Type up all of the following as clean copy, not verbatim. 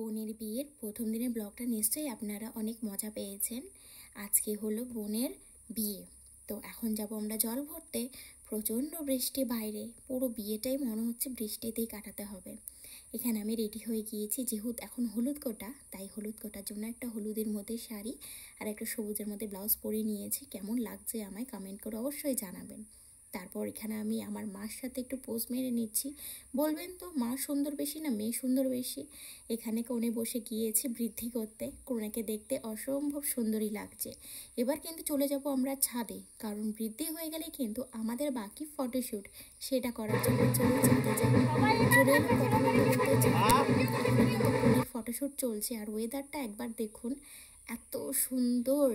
বোনের বিয়ের প্রথম দিনের ব্লগটা নিশ্চয়ই আপনারা অনেক মজা পেয়েছেন। আজকে হলো বোনের বিয়ে। তো এখন যাব আমরা জল ভরতে। প্রচণ্ড বৃষ্টি বাইরে, পুরো বিয়েটাই মনে হচ্ছে বৃষ্টিতেই কাটাতে হবে। এখানে আমি রেডি হয়ে গিয়েছি, যেহেতু এখন হলুদ কোটা, তাই হলুদ কোটার জন্য একটা হলুদের মধ্যে শাড়ি আর একটা সবুজের মধ্যে ব্লাউজ পরে নিয়েছি। কেমন লাগছে আমায় কমেন্ট করে অবশ্যই জানাবেন। তারপর এখানে আমি আমার মার সাথে একটু পোজ মেরে নিচ্ছি। বলবেন তো মা সুন্দর বেশি না মেয়ে সুন্দর বেশি? এখানে কোণে বসে গিয়েছি বৃদ্ধি করতে। কোণাকে দেখতে অসম্ভব সুন্দরী লাগছে। এবার কিন্তু চলে যাব আমরা ছাদে, কারণ বৃদ্ধি হয়ে গেলে কিন্তু আমাদের বাকি ফটোশ্যুট সেটা করার জন্য চলে ছাদে যাই। চলে এলাম কথা বলতে বলতে ছাদে। ফটোশ্যুট চলছে আর ওয়েদারটা একবার দেখুন, এত সুন্দর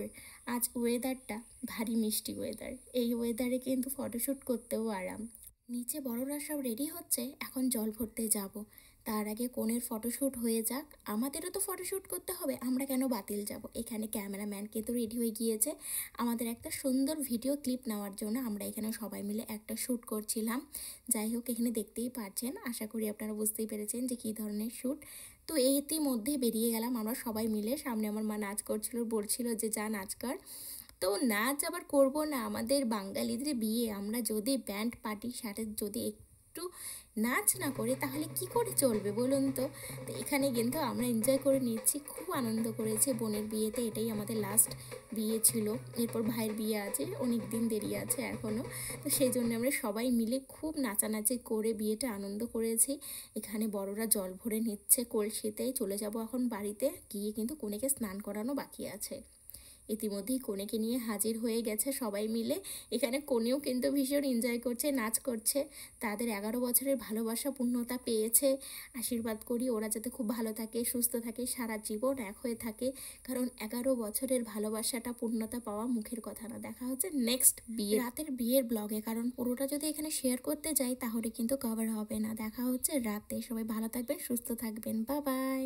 আজ ওয়েদারটা। ভারী মিষ্টি ওয়েদার। এই ওয়েদারে কিন্তু ফটোশ্যুট করতেও আরাম। নিচে বড়রা সব রেডি হচ্ছে, এখন জল ভরতে যাব। তার আগে কনের ফটোশ্যুট হয়ে যাক। আমাদেরও তো ফটোশ্যুট করতে হবে, আমরা কেন বাতিল যাব। এখানে ক্যামেরাম্যান কিন্তু রেডি হয়ে গিয়েছে আমাদের একটা সুন্দর ভিডিও ক্লিপ নেওয়ার জন্য। আমরা এখানে সবাই মিলে একটা শ্যুট করছিলাম। যাই হোক, এখানে দেখতেই পাচ্ছেন, আশা করি আপনারা বুঝতেই পেরেছেন যে কী ধরনের শ্যুট। তো ইতিমধ্যে বেরিয়ে গেলাম আমরা সবাই মিলে। সামনে আমার মা নাচ করছিল, বলছিল যে যা নাচ কর। তো নাচ আবার করবো না, আমাদের বাঙালিদের বিয়ে, আমরা যদি ব্যান্ড পার্টির সাথে যদি একটু নাচ না করে তাহলে কি করে চলবে বলুন তো। তো এখানে কিন্তু আমরা এনজয় করে নিচ্ছি, খুব আনন্দ করেছি বোনের বিয়েতে। এটাই আমাদের লাস্ট বিয়ে ছিল, এরপর ভাইয়ের বিয়ে আছে, অনেক দিন দেরি আছে এখনও। তো সেই জন্য আমরা সবাই মিলে খুব নাচানাচি করে বিয়েটা আনন্দ করেছি। এখানে বড়রা জল ভরে নিচ্ছে কলসিতে। চলে যাব এখন বাড়িতে, গিয়ে কিন্তু কনেকে স্নান করানো বাকি আছে। ইতিমধ্যেই কনেকে নিয়ে হাজির হয়ে গেছে সবাই মিলে। এখানে কনেও কিন্তু ভীষণ এনজয় করছে, নাচ করছে। তাদের 11 বছরের ভালোবাসা পূর্ণতা পেয়েছে। আশীর্বাদ করি ওরা যাতে খুব ভালো থাকে, সুস্থ থাকে, সারা জীবন এক হয়ে থাকে। কারণ 11 বছরের ভালোবাসাটা পূর্ণতা পাওয়া মুখের কথা না। দেখা হচ্ছে নেক্সট বিয়ে, রাতের বিয়ের ব্লগে, কারণ পুরোটা যদি এখানে শেয়ার করতে যাই তাহলে কিন্তু কভার হবে না। দেখা হচ্ছে রাতে। সবাই ভালো থাকবেন, সুস্থ থাকবেন, বাই বাই।